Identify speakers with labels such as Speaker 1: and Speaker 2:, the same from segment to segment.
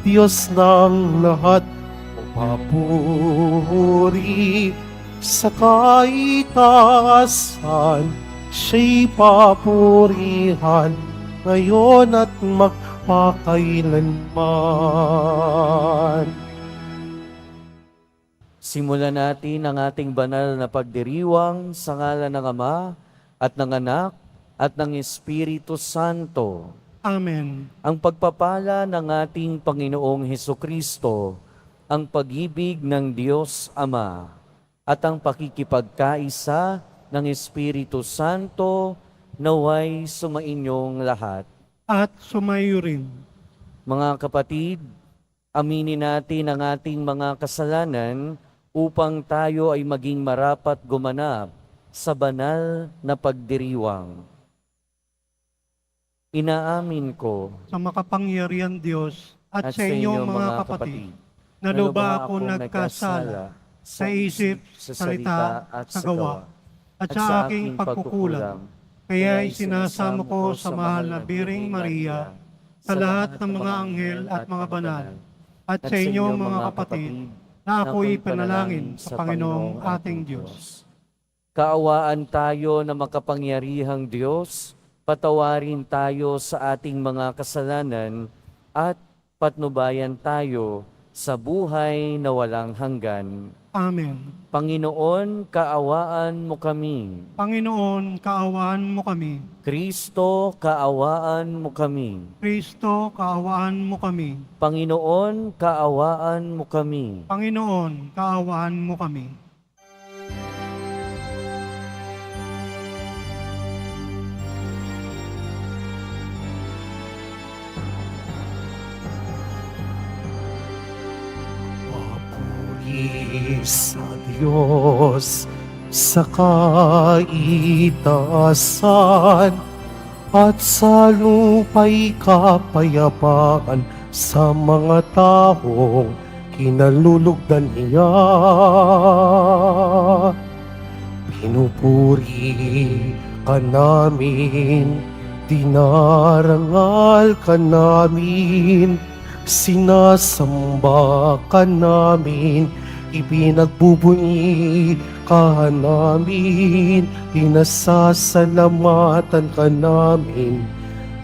Speaker 1: Diyos ng lahat, papuri sa kaitaasan, siya'y papurihan ngayon at magpakailanman.
Speaker 2: Simulan natin ang ating banal na pagdiriwang sa ngalan ng Ama at ng Anak at ng Espiritu Santo.
Speaker 3: Amen.
Speaker 2: Ang pagpapala ng ating Panginoong Hesukristo, ang pag-ibig ng Diyos Ama, at ang pakikipagkaisa ng Espiritu Santo naway sumainyong lahat.
Speaker 3: At sumayo rin.
Speaker 2: Mga kapatid, aminin natin ang ating mga kasalanan upang tayo ay maging marapat gumanap sa banal na pagdiriwang. Inaamin ko
Speaker 3: Sa makapangyarihan Diyos at sa inyong mga kapatid, na lubha ako nagkasala sa isip, sa salita at sa gawa, at sa aking pagkukulang. Kaya isinasamo ko sa mahal na Biring Maria, sa lahat ng mga anghel at mga banal, at sa inyong mga kapatid, na ako'y panalangin sa Panginoong ating Diyos.
Speaker 2: Kaawaan tayo na makapangyarihang Diyos, patawarin tayo sa ating mga kasalanan at patnubayan tayo sa buhay na walang hanggan.
Speaker 3: Amen.
Speaker 2: Panginoon, kaawaan mo kami.
Speaker 3: Panginoon, kaawaan mo kami.
Speaker 2: Kristo, kaawaan mo kami.
Speaker 3: Kristo, kaawaan mo kami.
Speaker 2: Panginoon, kaawaan mo kami.
Speaker 3: Panginoon, kaawaan mo kami.
Speaker 1: Papuri sa Diyos sa kaitaasan, at sa lupa'y kapayapaan sa mga taong kinalulugdan niya. Pinupuri ka namin, dinarangal ka namin, sinasamba ka namin, ipinagbubunyi ka namin, pinasasalamatan ka namin,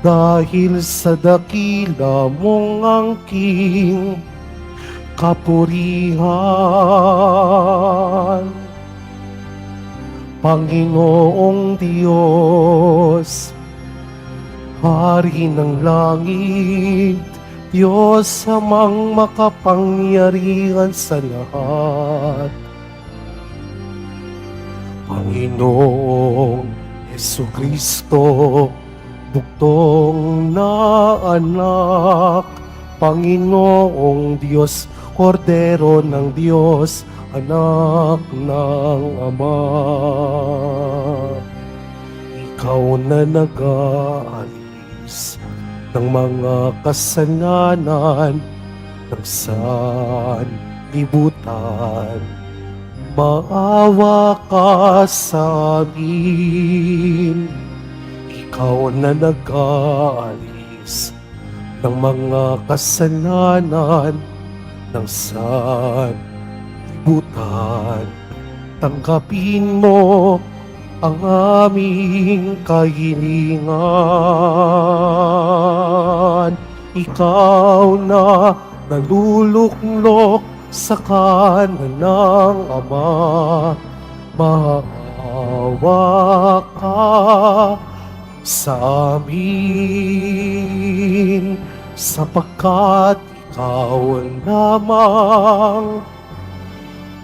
Speaker 1: dahil sa dakila mong angking kapurihan. Panginoong Diyos, Hari ng langit, Diyos amang makapangyarihan sa lahat. Panginoong Hesukristo, bugtong na anak, Panginoong Diyos, Kordero ng Diyos, anak ng Ama. Ikaw na nag-aalis ng mga kasalanan ng sanlibutan, maawa ka sa amin. Ikaw na nag-aalis ng mga kasalanan ng sanlibutan, tanggapin mo ang aming kahilingan. Ikaw na naluluklok sa kanan ng Ama, maawa ka sa amin, sapagkat ikaw lamang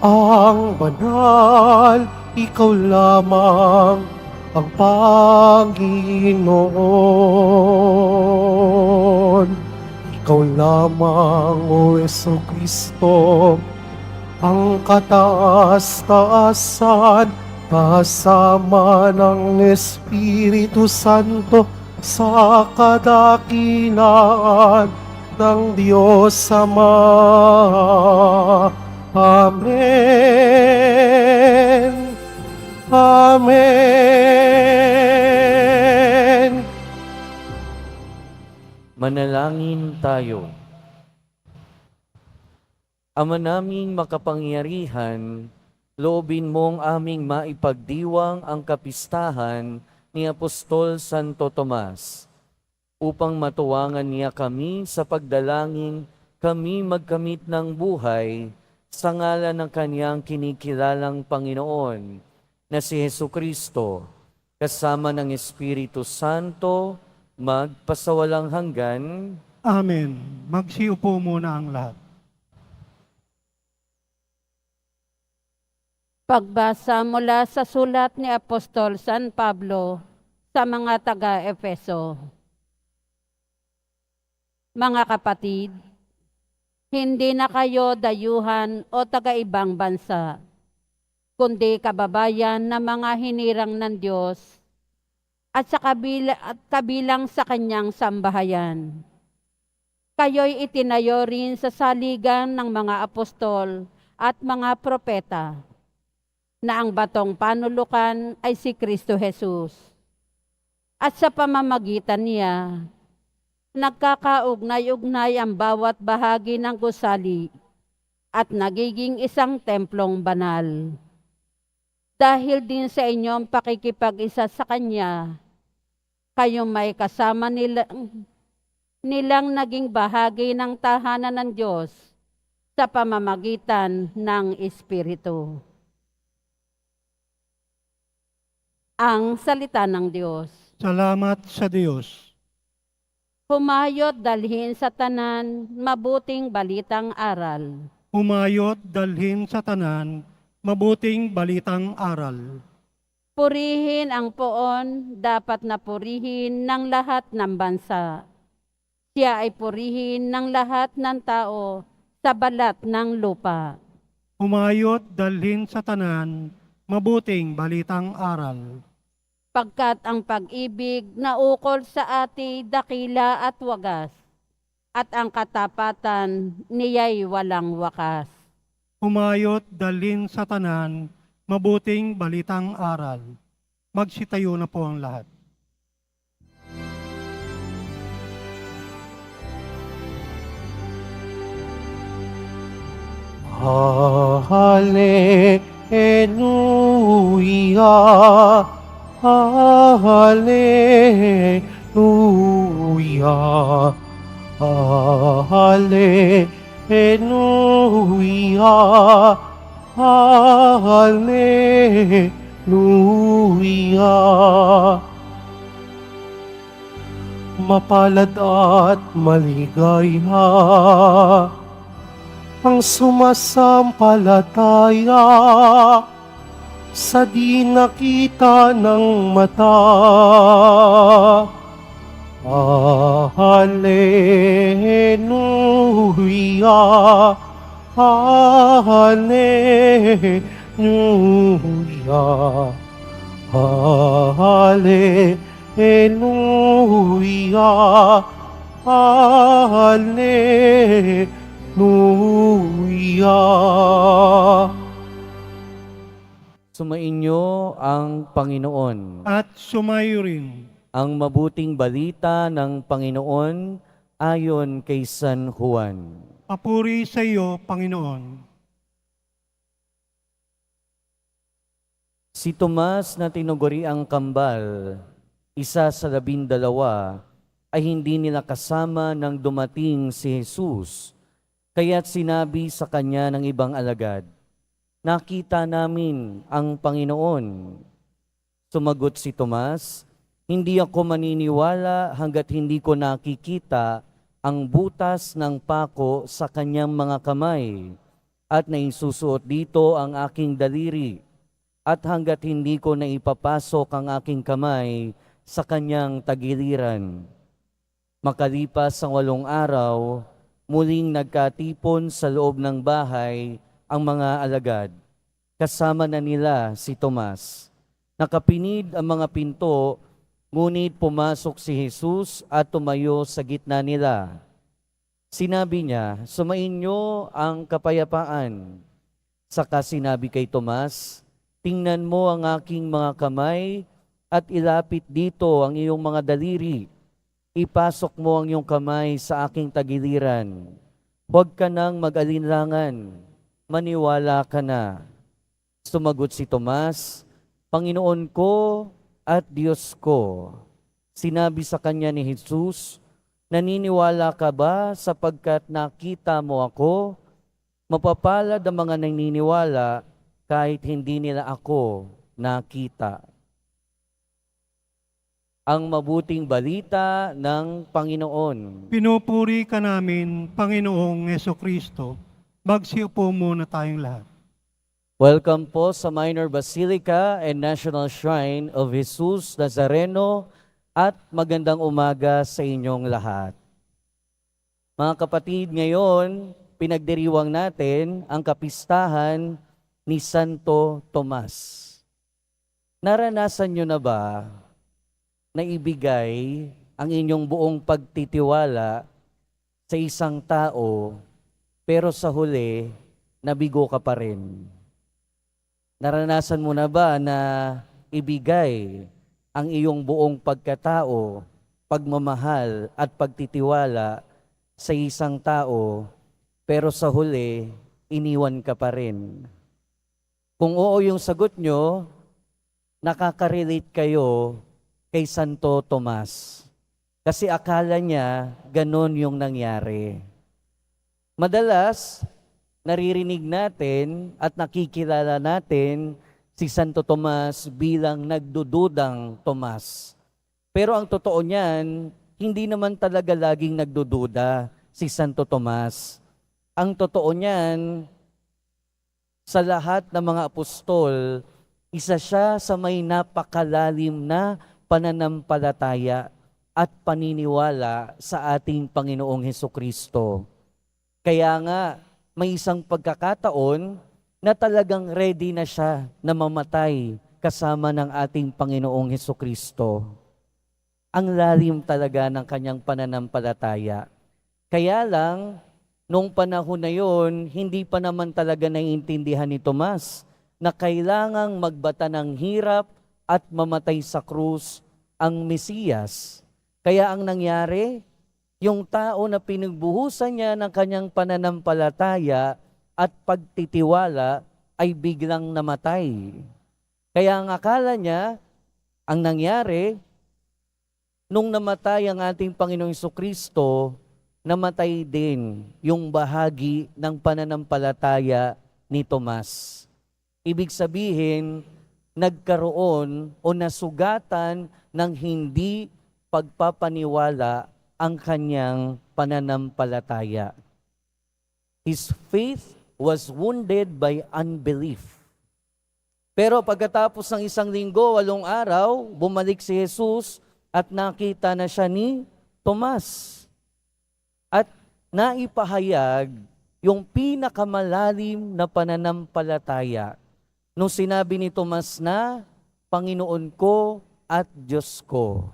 Speaker 1: ang banal, ikaw lamang ang Panginoon. Ikaw lamang, O Jesucristo, ang kataas-taasan, kasama ng Espiritu Santo sa kadakilaan ng Diyos Ama. Amen. Amen.
Speaker 2: Manalangin tayo. Ama naming makapangyarihan, loobin mong aming maipagdiwang ang kapistahan ni Apostol Santo Tomas, upang matuwangan niya kami sa pagdalangin kami magkamit ng buhay sa ngalan ng kanyang kinikilalang Panginoon na si Jesucristo, kasama ng Espiritu Santo, magpasawalang hanggan.
Speaker 3: Amen. Magsiupo muna ang lahat.
Speaker 4: Pagbasa mula sa sulat ni Apostol San Pablo sa mga taga-Efeso. Mga kapatid, hindi na kayo dayuhan o taga-ibang bansa, kundi kababayan na mga hinirang ng Diyos at kabilang sa kanyang sambahayan. Kayo'y itinayo rin sa saligan ng mga apostol at mga propeta, na ang batong panulukan ay si Kristo Jesus. At sa pamamagitan niya, nagkakaugnay-ugnay ang bawat bahagi ng gusali at nagiging isang templong banal. Dahil din sa inyong pakikipag-isa sa Kanya, kayong may kasama nilang naging bahagi ng tahanan ng Diyos sa pamamagitan ng Espiritu. Ang salita ng Diyos.
Speaker 3: Salamat sa Diyos.
Speaker 4: Humayot dalhin sa tanan, mabuting balitang aral.
Speaker 3: Humayot dalhin sa tanan, mabuting balitang aral.
Speaker 4: Purihin ang poon, dapat na purihin ng lahat ng bansa. Siya ay purihin ng lahat ng tao sa balat ng lupa.
Speaker 3: Humayot dalhin sa tanan, mabuting balitang aral.
Speaker 4: Pagkat ang pag-ibig na ukol sa ati dakila at wagas, at ang katapatan niya'y walang wakas.
Speaker 3: Humayot dalhin sa tanan, mabuting balitang aral. Magsitayo na po ang lahat.
Speaker 1: Hallelujah, Hallelujah, Hallelujah, Hallelujah. Mapalad at maligaya ang sumasampalataya sa di nakita ng mata. Hallelujah, Hallelujah, Hallelujah, Hallelujah.
Speaker 2: Sumainyo ang Panginoon.
Speaker 3: At sumayo rin.
Speaker 2: Ang mabuting balita ng Panginoon ayon kay San Juan.
Speaker 3: Papuri sa iyo, Panginoon.
Speaker 2: Si Tomas na tinuguri ang kambal, isa sa 12, ay hindi nila kasama nang dumating si Jesus. Kaya't sinabi sa kanya ng ibang alagad, "Nakita namin ang Panginoon." Sumagot si Tomas, "Hindi ako maniniwala hanggat hindi ko nakikita ang butas ng pako sa kanyang mga kamay at naisusuot dito ang aking daliri at hanggat hindi ko naipapasok ang aking kamay sa kanyang tagiliran." Makalipas ang 8 araw, muling nagkatipon sa loob ng bahay ang mga alagad. Kasama na nila si Tomas. Nakapinid ang mga pinto, ngunit pumasok si Jesus at tumayo sa gitna nila. Sinabi niya, "Sumainyo ang kapayapaan." Saka sinabi kay Tomas, "Tingnan mo ang aking mga kamay at ilapit dito ang iyong mga daliri. Ipasok mo ang iyong kamay sa aking tagiliran. huwag ka nang mag-alinlangan, maniwala ka na. Sumagot si Tomas, Panginoon ko at Diyos ko. Sinabi sa kanya ni Jesus, naniniwala ka ba sapagkat nakita mo ako? Mapapalad ang mga naniniwala kahit hindi nila ako nakita. Ang mabuting balita ng Panginoon.
Speaker 3: Pinupuri ka namin, Panginoong Kristo. Magsiupo muna tayong lahat.
Speaker 2: Welcome po sa Minor Basilica and National Shrine of Jesus Nazareno at magandang umaga sa inyong lahat. Mga kapatid, ngayon pinagdiriwang natin ang kapistahan ni Santo Tomas. Naranasan nyo na ba na ibigay ang inyong buong pagtitiwala sa isang tao, pero sa huli, nabigo ka pa rin? Naranasan mo na ba na ibigay ang iyong buong pagkatao, pagmamahal at pagtitiwala sa isang tao, pero sa huli, iniwan ka pa rin? Kung oo yung sagot nyo, nakaka-relate kayo kay Santo Tomas. Kasi akala niya ganon yung nangyari. Madalas, naririnig natin at nakikilala natin si Santo Tomas bilang nagdududang Tomas. Pero ang totoo niyan, hindi naman talaga laging nagdududa si Santo Tomas. Ang totoo niyan, sa lahat ng mga apostol, isa siya sa may napakalalim na pananampalataya at paniniwala sa ating Panginoong Hesukristo. Kaya nga, may isang pagkakataon na talagang ready na siya na mamatay kasama ng ating Panginoong Hesukristo. Ang lalim talaga ng kanyang pananampalataya. Kaya lang, nung panahon na yon, hindi pa naman talaga naiintindihan ni Tomas na kailangang magbata ng hirap at mamatay sa krus ang Mesiyas. Kaya ang nangyari, yung tao na pinagbuhusan niya ng kanyang pananampalataya at pagtitiwala ay biglang namatay. Kaya ang akala niya, ang nangyari, nung namatay ang ating Panginoong Jesucristo, namatay din yung bahagi ng pananampalataya ni Tomas. Ibig sabihin, nagkaroon o nasugatan ng hindi pagpapaniwala ang kanyang pananampalataya. His faith was wounded by unbelief. Pero pagkatapos ng 1 linggo, 8 araw, bumalik si Jesus at nakita na siya ni Tomas. At naipahayag yung pinakamalalim na pananampalataya nung sinabi ni Tomas na, Panginoon ko at Diyos ko.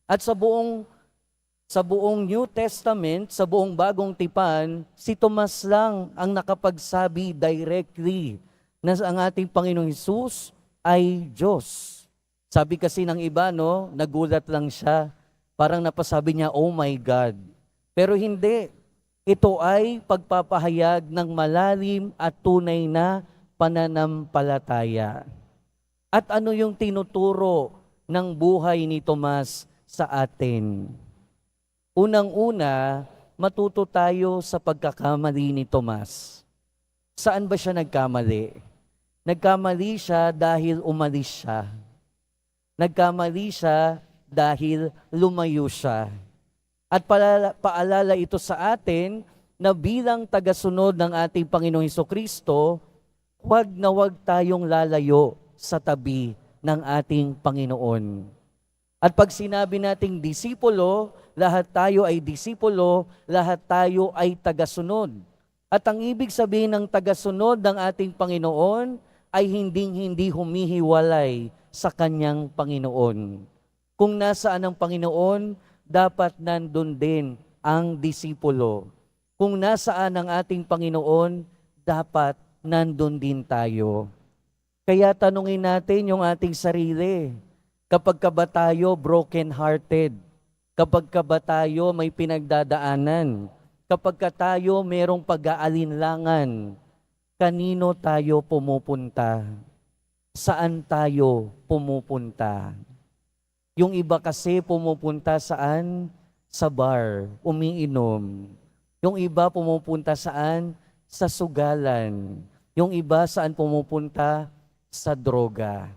Speaker 2: At sa buong New Testament, sa buong Bagong Tipan, si Tomas lang ang nakapagsabi directly na ang ating Panginoong Hesus ay Diyos. Sabi kasi ng iba, no, nagulat lang siya. Parang napasabi niya, oh my God. Pero hindi. Ito ay pagpapahayag ng malalim at tunay na pananampalataya. At ano yung tinuturo ng buhay ni Tomas sa atin? Unang-una, matuto tayo sa pagkakamali ni Tomas. Saan ba siya nagkamali? Nagkamali siya dahil umalis siya. Nagkamali siya dahil lumayo siya. At paalala ito sa atin na bilang tagasunod ng ating Panginoong Hesukristo, huwag na huwag tayong lalayo sa tabi ng ating Panginoon. At pag sinabi nating disipulo, lahat tayo ay disipulo, lahat tayo ay tagasunod. At ang ibig sabihin ng tagasunod ng ating Panginoon ay hindi humihiwalay sa kanyang Panginoon. Kung nasaan ang Panginoon, dapat nandun din ang disipulo. Kung nasaan ang ating Panginoon, dapat nandun din tayo. Kaya tanungin natin yung ating sarili. Kapag ka ba tayo broken-hearted? Kapag ka ba tayo may pinagdadaanan? Kapag ka tayo merong pag-aalinlangan, kanino tayo pumupunta? Saan tayo pumupunta? Yung iba kasi pumupunta saan? Sa bar, umiinom. Yung iba pumupunta saan? Sa sugalan. Yung iba saan pumupunta? Sa droga.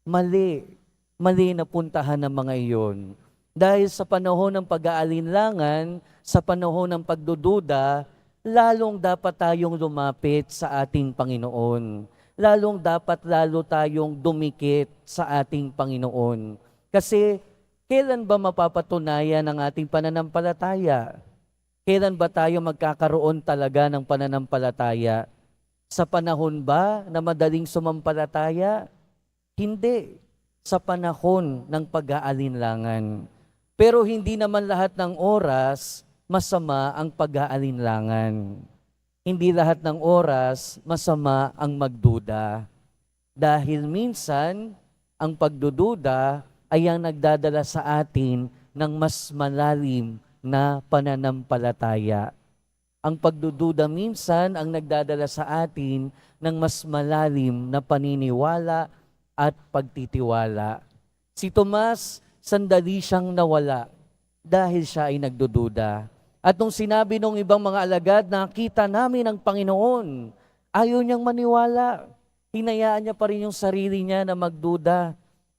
Speaker 2: Mali. Mali na puntahan ng mga iyon. Dahil sa panahon ng pag-aalinlangan, sa panahon ng pagdududa, lalong dapat tayong lumapit sa ating Panginoon. Lalong dapat lalo tayong dumikit sa ating Panginoon. Kasi kailan ba mapapatunayan ang ating pananampalataya? Kailan ba tayo magkakaroon talaga ng pananampalataya? Sa panahon ba na madaling sumampalataya? Hindi. Sa panahon ng pag-aalinlangan. Pero hindi naman lahat ng oras masama ang pag-aalinlangan. Hindi lahat ng oras masama ang magduda. Dahil minsan, ang pagdududa ay ang nagdadala sa atin ng mas malalim na pananampalataya. Ang pagdududa minsan ang nagdadala sa atin ng mas malalim na paniniwala at pagtitiwala. Si Tomas, sandali siyang nawala dahil siya ay nagdududa. At nung sinabi ng ibang mga alagad, nakita namin ang Panginoon, ayaw niyang maniwala. Hinayaan niya pa rin yung sarili niya na magduda.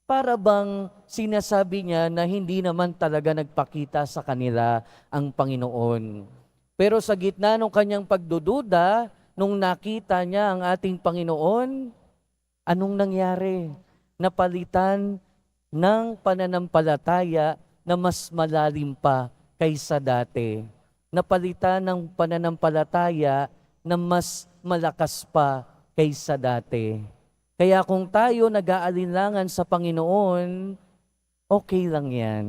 Speaker 2: Para bang sinasabi niya na hindi naman talaga nagpakita sa kanila ang Panginoon. Pero sa gitna ng kanyang pagdududa, nung nakita niya ang ating Panginoon, anong nangyari? Napalitan ng pananampalataya na mas malalim pa kaysa dati. Napalitan ng pananampalataya na mas malakas pa kaysa dati. Kaya kung tayo nag-aalinlangan sa Panginoon, okay lang yan.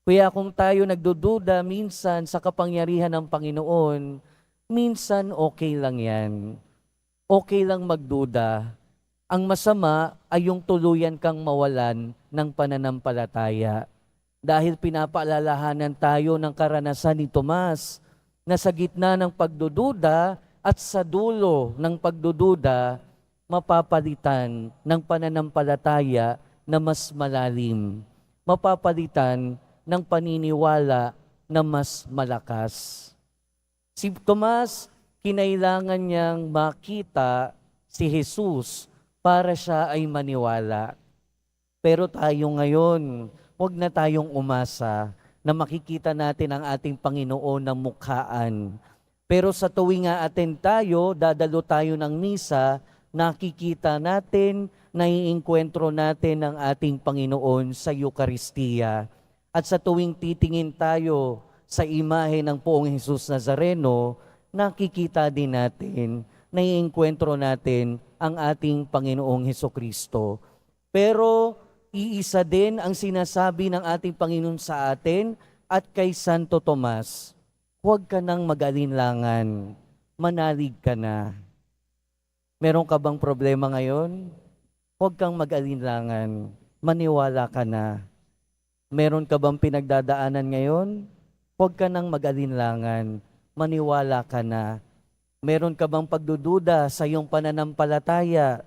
Speaker 2: Kaya kung tayo nagdududa minsan sa kapangyarihan ng Panginoon, minsan okay lang yan. Okay lang magduda. Ang masama ay yung tuluyan kang mawalan ng pananampalataya. Dahil pinapaalalahanan tayo ng karanasan ni Tomas na sa gitna ng pagdududa at sa dulo ng pagdududa, mapapalitan ng pananampalataya na mas malalim. Mapapalitan ng paniniwala na mas malakas. Si Tomas, kinailangan niyang makita si Jesus para siya ay maniwala. Pero tayo ngayon, huwag na tayong umasa na makikita natin ang ating Panginoon ng mukhaan. Pero sa tuwing aaten tayo, dadalo tayo ng misa, nakikita natin, naiengkwentro natin ang ating Panginoon sa Eucharistia. At sa tuwing titingin tayo sa imahe ng Poong Jesus Nazareno, nakikita din natin, naiengkwentro natin ang ating Panginoong Hesukristo. Pero iisa din ang sinasabi ng ating Panginoon sa atin at kay Santo Tomas, huwag ka nang mag-alinlangan, manalig ka na. Meron ka bang problema ngayon? Huwag kang mag-alinlangan, maniwala ka na. Meron ka bang pinagdadaanan ngayon? Huwag ka nang mag-alinlangan, maniwala ka na. Meron ka bang pagdududa sa iyong pananampalataya?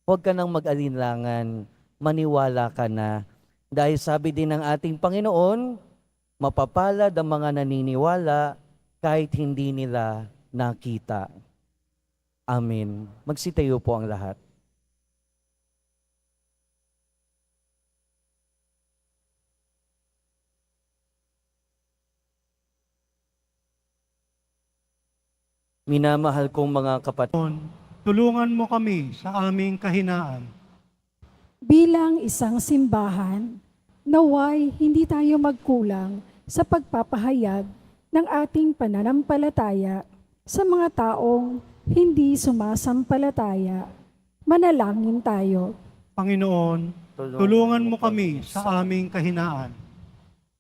Speaker 2: Huwag ka nang mag-alinlangan, maniwala ka na. Dahil sabi din ng ating Panginoon, mapapalad ang mga naniniwala kahit hindi nila nakita. Amen. Magsitayo po ang lahat. Minamahal kong mga kapatid,
Speaker 3: Tulungan mo kami sa aming kahinaan.
Speaker 5: Bilang isang simbahan, naway hindi tayo magkulang sa pagpapahayag ng ating pananampalataya sa mga taong hindi sumasampalataya. Manalangin tayo.
Speaker 3: Panginoon, tulungan mo kami sa aming kahinaan.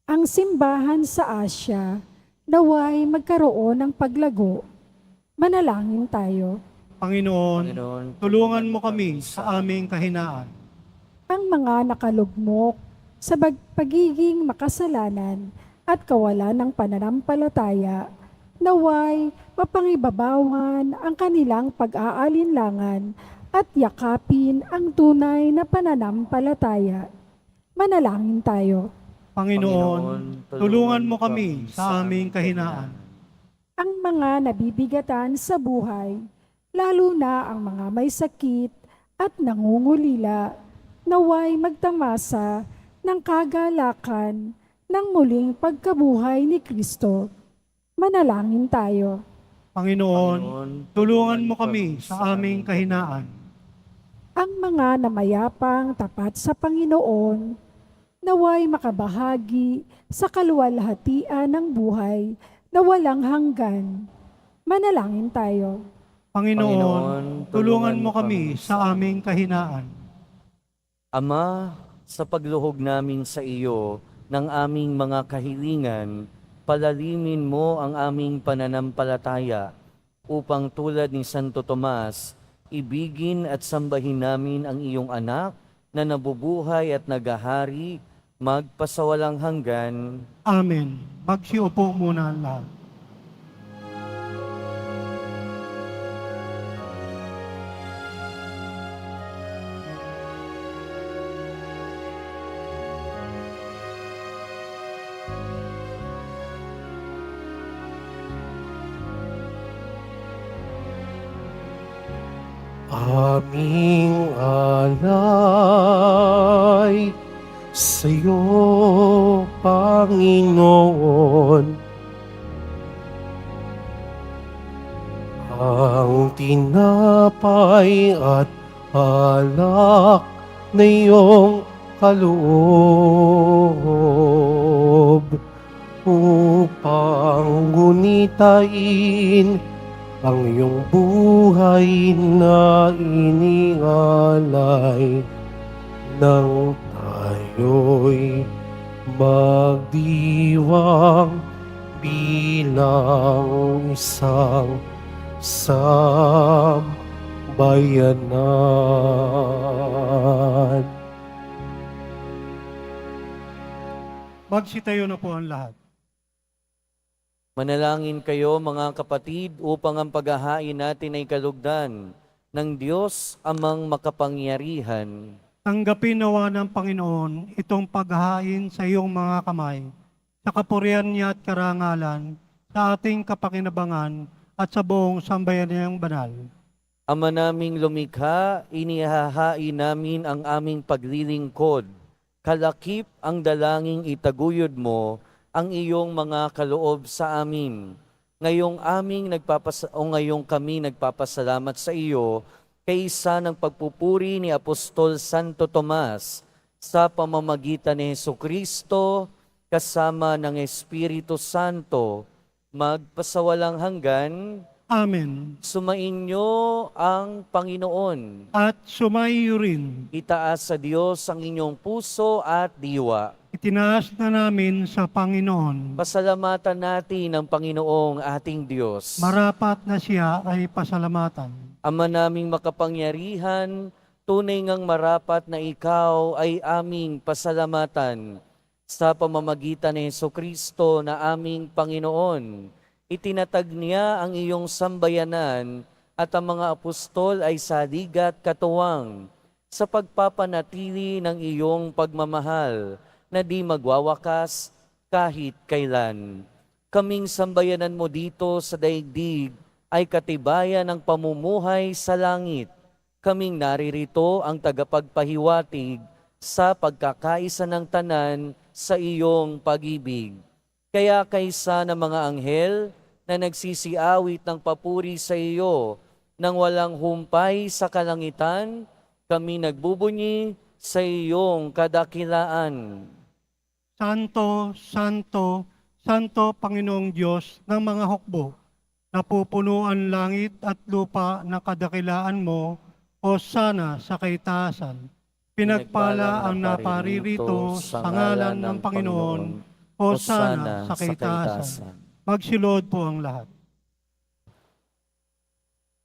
Speaker 5: Ang simbahan sa Asya, naway magkaroon ng paglago. Manalangin tayo.
Speaker 3: Panginoon, tulungan mo kami sa aming kahinaan.
Speaker 5: Ang mga nakalugmok sa pagiging makasalanan at kawalan ng pananampalataya, naway mapangibabawan ang kanilang pag-aalinlangan at yakapin ang tunay na pananampalataya. Manalangin tayo.
Speaker 3: Panginoon, tulungan mo kami sa aming kahinaan.
Speaker 5: Ang mga nabibigatan sa buhay, lalo na ang mga may sakit at nangungulila, naway magtamasa ng kagalakan ng muling pagkabuhay ni Kristo. Manalangin tayo.
Speaker 3: Panginoon, tulungan mo kami sa aming kahinaan.
Speaker 5: Ang mga namayapang tapat sa Panginoon, naway makabahagi sa kaluwalhatian ng buhay na walang hanggan. Manalangin tayo.
Speaker 3: Panginoon, tulungan mo kami sa aming kahinaan.
Speaker 2: Ama, sa pagluhog namin sa iyo ng aming mga kahilingan, palalimin mo ang aming pananampalataya upang tulad ni Santo Tomas, ibigin at sambahin namin ang iyong anak na nabubuhay at nagahari magpasawalang hanggan.
Speaker 3: Amen. Magsiupo muna ang lahat.
Speaker 1: Aming alay sa'yo, Panginoon. Ang tinapay at alak na iyong kaloob upang gunitain ang iyong buhay na inialay nang tayo'y magdiwang bilang isang sambayanan.
Speaker 3: Magsitayo na po ang lahat.
Speaker 2: Manalangin kayo mga kapatid upang ang paghahain natin ay kalugdan ng Diyos amang makapangyarihan.
Speaker 3: Tanggapin nawa ng Panginoon itong paghahain sa iyong mga kamay, sa kapurihan niya at karangalan, sa ating kapakinabangan at sa buong sambayan niyang banal.
Speaker 2: Ama naming lumikha, inihahain namin ang aming paglilingkod. Kalakip ang dalangin itaguyod mo ang iyong mga kaloob sa amin. Ngayong kami nagpapasalamat sa iyo kaysa ng pagpupuri ni Apostol Santo Tomas sa pamamagitan ni Jesucristo kasama ng Espiritu Santo magpasawalang hanggan.
Speaker 3: Amen.
Speaker 2: Sumainyo ang Panginoon.
Speaker 3: At sumayo rin,
Speaker 2: Itaas sa Diyos ang inyong puso at diwa.
Speaker 3: itinaas na namin sa Panginoon.
Speaker 2: Pasalamatan natin ang Panginoong ating Diyos.
Speaker 3: Marapat na siya ay pasalamatan.
Speaker 2: Ama naming makapangyarihan, tunay ngang marapat na ikaw ay aming pasalamatan. Sa pamamagitan ni Jesucristo na aming Panginoon, itinatag niya ang iyong sambayanan at ang mga apostol ay sadig at katuwang sa pagpapanatili ng iyong pagmamahal na di magwawakas kahit kailan. Kaming sambayanan mo dito sa daigdig ay katibayan ng pamumuhay sa langit. Kaming naririto ang tagapagpahiwatig sa pagkakaisa ng tanan sa iyong pag-ibig. Kaya kaysa ng mga anghel na nagsisiawit ng papuri sa iyo nang walang humpay sa kalangitan, kami nagbubunyi sa iyong kadakilaan.
Speaker 3: Santo, Santo, Santo Panginoong Diyos ng mga hukbo, napupuno ang langit at lupa ng kadakilaan mo, o sana sa kaitaasan. Pinagpala ang naparirito sa ngalan ng Panginoon, o sana sa kaitaasan. Magsilod po ang lahat.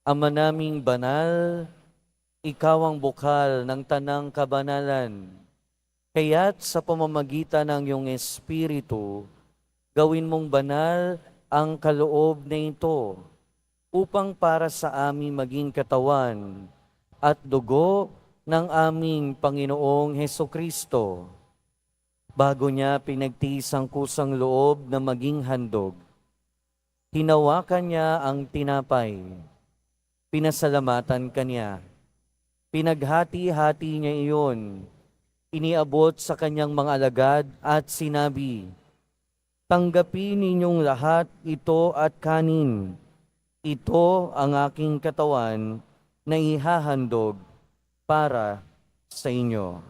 Speaker 2: Ama naming banal, ikaw ang bukal ng tanang kabanalan. Kaya't sa pamamagitan ng iyong Espiritu, gawin mong banal ang kaloob na ito upang para sa amin maging katawan at dugo ng aming Panginoong Hesukristo. Bago niya pinagtiis ang kusang loob na maging handog, hinawakan niya ang tinapay, pinasalamatan kanya, pinaghati-hati niya iyon, iniabot sa kanyang mga alagad at sinabi, "Tanggapin ninyong lahat ito at kanin. Ito ang aking katawan na ihahandog para sa inyo."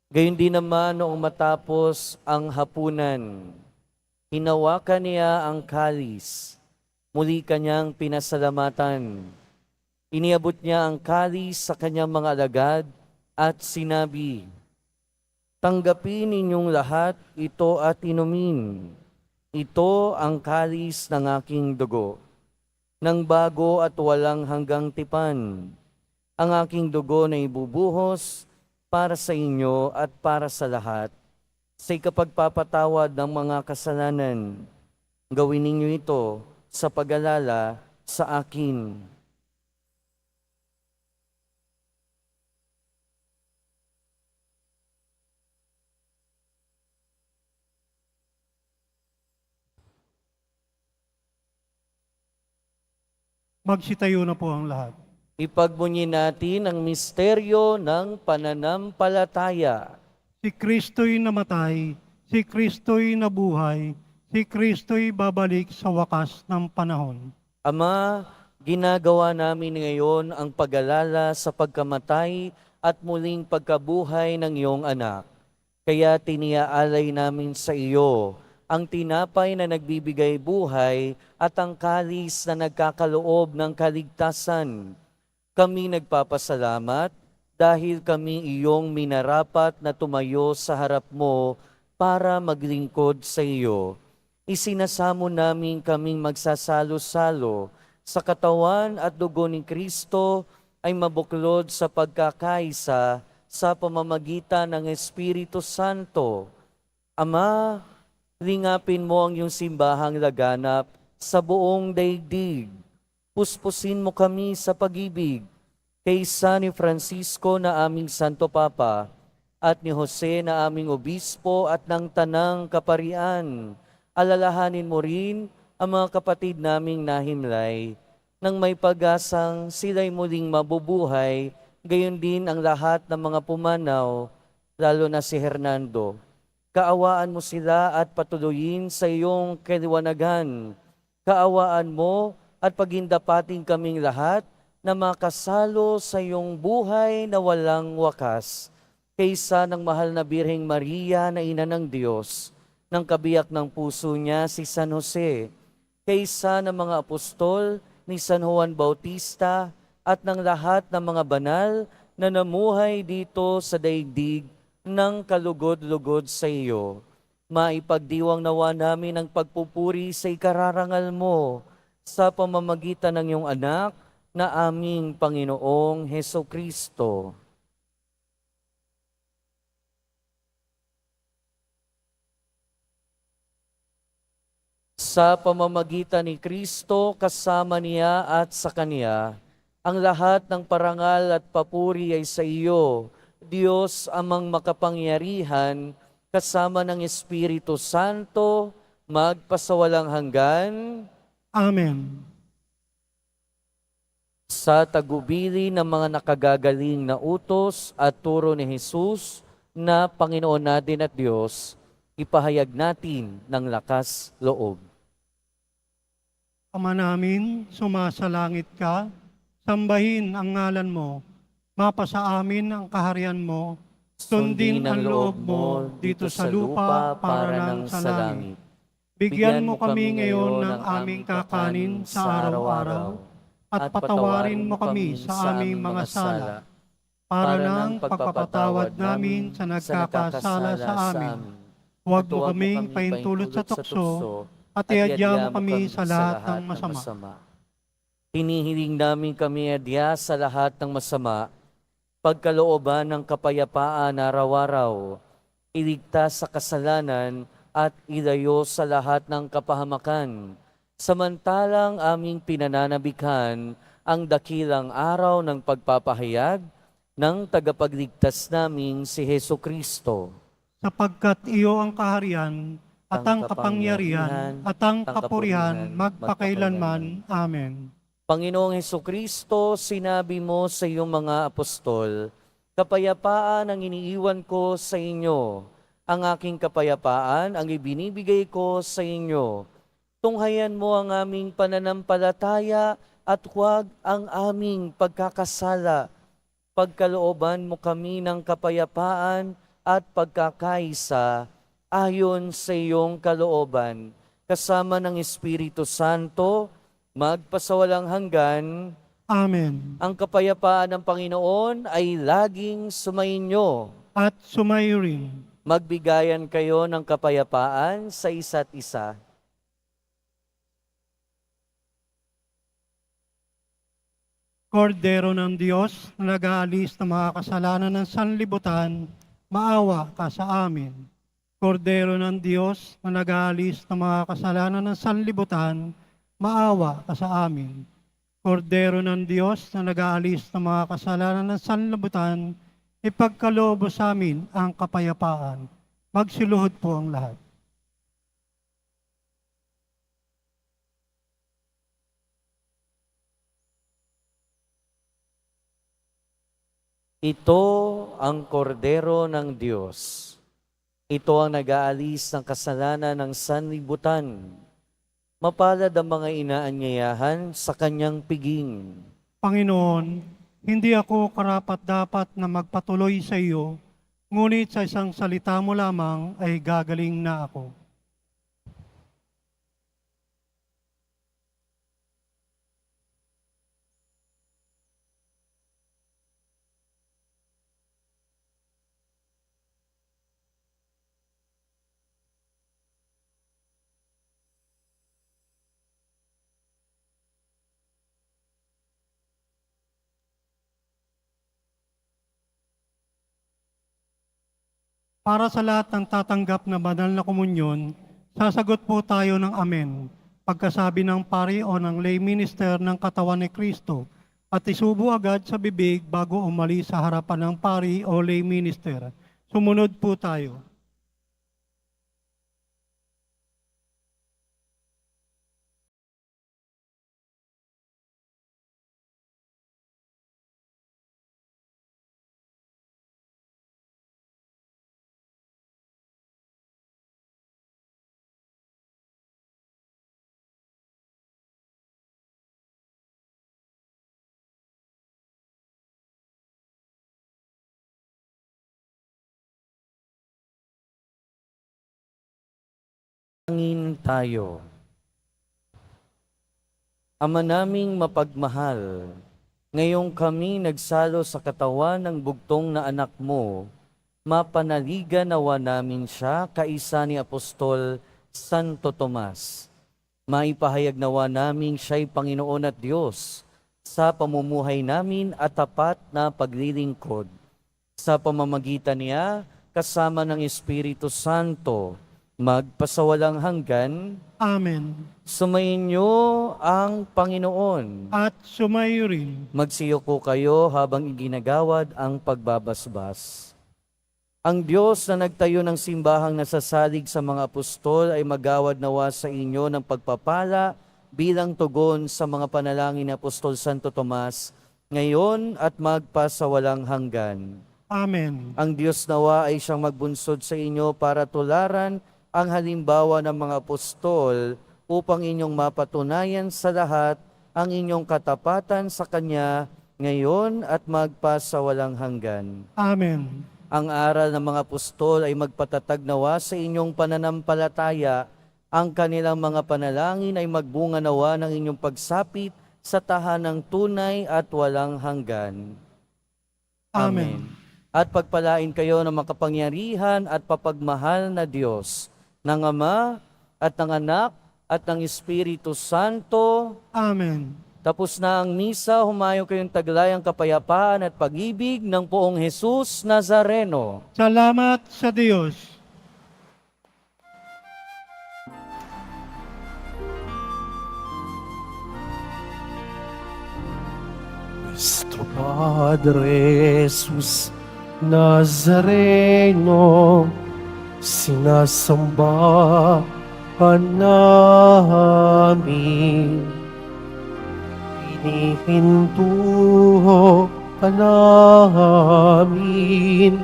Speaker 2: Gayon din naman noong matapos ang hapunan, hinawakan niya ang kalis, muli kanyang pinasalamatan. Iniabot niya ang kalis sa kanyang mga alagad at sinabi, "Tanggapin ninyong lahat ito at inumin. Ito ang kalis ng aking dugo, ng bago at walang hanggang tipan. Ang aking dugo na ibubuhos para sa inyo at para sa lahat, sa ikapagpapatawad ng mga kasalanan. Gawin ninyo ito sa pag-alala sa akin."
Speaker 3: Magsitayo na po ang lahat.
Speaker 2: Ipagbunyi natin ang misteryo ng pananampalataya.
Speaker 3: Si Kristo'y namatay, si Kristo'y nabuhay, si Kristo'y babalik sa wakas ng panahon.
Speaker 2: Ama, ginagawa namin ngayon ang pag-alala sa pagkamatay at muling pagkabuhay ng iyong anak. Kaya tiniaalay namin sa iyo ang tinapay na nagbibigay buhay at ang kalis na nagkakaloob ng kaligtasan. Kami nagpapasalamat dahil kami iyong minarapat na tumayo sa harap mo para maglingkod sa iyo. Isinasamo namin kaming magsasalo-salo sa katawan at dugo ni Kristo ay mabuklod sa pagkakaisa sa pamamagitan ng Espiritu Santo. Ama, lingapin mo ang iyong simbahang laganap sa buong daigdig. Puspusin mo kami sa pag-ibig kay San Francisco na aming Santo Papa at ni Jose na aming Obispo at ng Tanang Kaparian. Alalahanin mo rin ang mga kapatid naming nahimlay nang may pag-asang sila'y muling mabubuhay, gayon din ang lahat ng mga pumanaw, lalo na si Hernando. Kaawaan mo sila at patuloyin sa iyong kaliwanagan. Kaawaan mo at pagindapating kaming lahat na makasalo sa iyong buhay na walang wakas. Kaysa ng mahal na Birheng Maria na Ina ng Diyos, ng kabiyak ng puso niya si San Jose, kaysa ng mga apostol ni San Juan Bautista at ng lahat ng mga banal na namuhay dito sa daigdig ng kalugod-lugod sa iyo. Maipagdiwang nawa namin ang pagpupuri sa ikararangal mo sa pamamagitan ng iyong anak na aming Panginoong Hesukristo. Sa pamamagitan ni Kristo, kasama niya at sa Kanya, ang lahat ng parangal at papuri ay sa iyo, Diyos amang makapangyarihan, kasama ng Espiritu Santo, magpasawalang hanggan.
Speaker 3: Amen.
Speaker 2: Sa tagubili ng mga nakagagaling na utos at turo ni Jesus na Panginoon natin at Diyos, ipahayag natin ng lakas loob.
Speaker 3: Ama namin, sumasalangit ka, sambahin ang ngalan mo, mapasa amin ang kaharian mo, sundin ang loob mo dito sa lupa para ng sa langit. Bigyan mo kami ngayon ng aming kakanin sa araw-araw, at patawarin mo kami sa aming mga sala, para ng pagpapatawad namin sa nagkakasala sa amin. Huwag
Speaker 2: At
Speaker 3: mo
Speaker 2: huwag
Speaker 3: kaming paintulot sa tukso at iadya mo kami sa lahat ng masama.
Speaker 2: Hinihiling namin kami adya sa lahat ng masama, pagkalooban ng kapayapaan araw-araw, iligtas sa kasalanan at ilayo sa lahat ng kapahamakan. Samantalang aming pinananabikan ang dakilang araw ng pagpapahayag ng tagapagligtas naming si Heso Kristo.
Speaker 3: Sapagkat iyo ang kaharian at ang kapangyarihan at ang kapurihan magpakailanman. Amen.
Speaker 2: Panginoong Hesukristo, sinabi mo sa iyong mga apostol, kapayapaan ang iniiwan ko sa inyo. Ang aking kapayapaan ang ibinibigay ko sa inyo. Tunghayan mo ang aming pananampalataya at huwag ang aming pagkakasala. Pagkalooban mo kami ng kapayapaan at pagkakaisa ayon sa iyong kalooban, kasama ng Espiritu Santo, magpasawalang hanggan.
Speaker 3: Amen.
Speaker 2: Ang kapayapaan ng Panginoon ay laging sumainyo.
Speaker 3: At sumayo rin.
Speaker 2: Magbigayan kayo ng kapayapaan sa isa't isa.
Speaker 3: Kordero ng Diyos na nag-aalis ng mga kasalanan ng sanlibutan, maawa ka sa amin. Kordero ng Diyos na nag-aalis ng mga kasalanan ng sanlibutan, maawa ka sa amin. Kordero ng Diyos na nag-aalis ng mga kasalanan ng sanlibutan, ipagkaloob sa amin ang kapayapaan. Magsiluhod po ang lahat.
Speaker 2: Ito ang kordero ng Diyos. Ito ang nag-aalis ng kasalanan ng sanlibutan. Mapalad ang mga inaanyayahan sa kanyang piging.
Speaker 3: Panginoon, hindi ako karapat-dapat na magpatuloy sa iyo, ngunit sa isang salita mo lamang ay gagaling na ako. Para sa lahat ng tatanggap na banal na komunyon, sasagot po tayo ng Amen. Pagkasabi ng pari o ng lay minister ng katawan ni Kristo at isubo agad sa bibig bago umalis sa harapan ng pari o lay minister. Sumunod po tayo.
Speaker 2: Pangin tayo. Ama naming mapagmahal, ngayong kami nagsalo sa katawan ng bugtong na anak mo, mapanaligan nawa namin siya kaisa ni Apostol Santo Tomas. Maipahayag nawa namin siya'y Panginoon at Diyos sa pamumuhay namin at tapat na paglilingkod. Sa pamamagitan niya, kasama ng Espiritu Santo, magpasawalang hanggan.
Speaker 3: Amen.
Speaker 2: Sumainyo ang Panginoon.
Speaker 3: At sumayo rin.
Speaker 2: Magsiyoko kayo habang iginagawad ang pagbabasbas. Ang Diyos na nagtayo ng simbahang nasasalig sa mga apostol ay magawad nawa sa inyo ng pagpapala bilang tugon sa mga panalangin ni Apostol Santo Tomas, ngayon at magpasawalang hanggan.
Speaker 3: Amen.
Speaker 2: Ang Diyos nawa ay siyang magbunsod sa inyo para tularan ang halimbawa ng mga apostol upang inyong mapatunayan sa lahat ang inyong katapatan sa Kanya ngayon at magpasawalang hanggan.
Speaker 3: Amen.
Speaker 2: Ang aral ng mga apostol ay magpatatag nawa sa inyong pananampalataya. Ang kanilang mga panalangin ay magbunga nawa ng inyong pagsapit sa tahanang tunay at walang hanggan.
Speaker 3: Amen.
Speaker 2: at pagpalain kayo ng makapangyarihan at papagmahal na Diyos, ng Ama at ng Anak at ng Espiritu Santo.
Speaker 3: Amen.
Speaker 2: Tapos na ang misa, humayo kayong taglayang kapayapaan at pag-ibig ng Poong Jesus Nazareno.
Speaker 3: Salamat sa Diyos.
Speaker 1: Nuestro Padre Jesus Nazareno, sinasamba ka namin. Pinihintuho ka namin.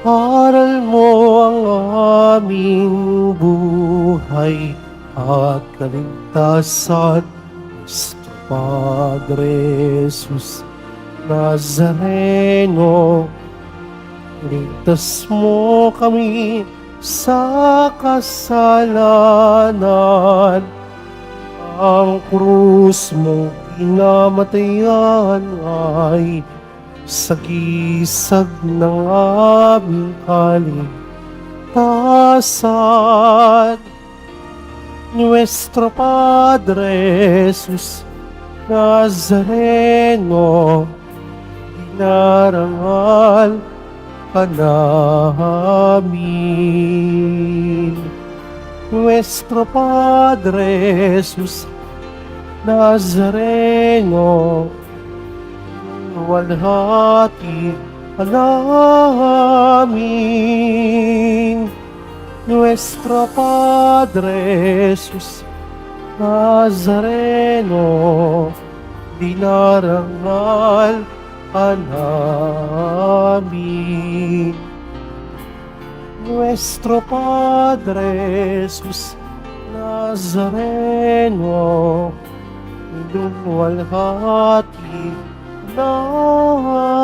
Speaker 1: Aral mo ang aming buhay at kaligtasan. Nuestro Padre Jesus Nazareno, ligtas mo kami sa kasalanan. Ang krus mong pinamatayan ay sagisag ng aming kaligtasan. Nuestro Padre Jesus Nazareno, dinarangal ka namin. Nuestro Padre Jesus Nazareno, walhati ka namin. Nuestro Padre Jesus Nazareno, dinarangal ka namin. Nuestro Padre Jesus Nazareno, luwalhati ka namin.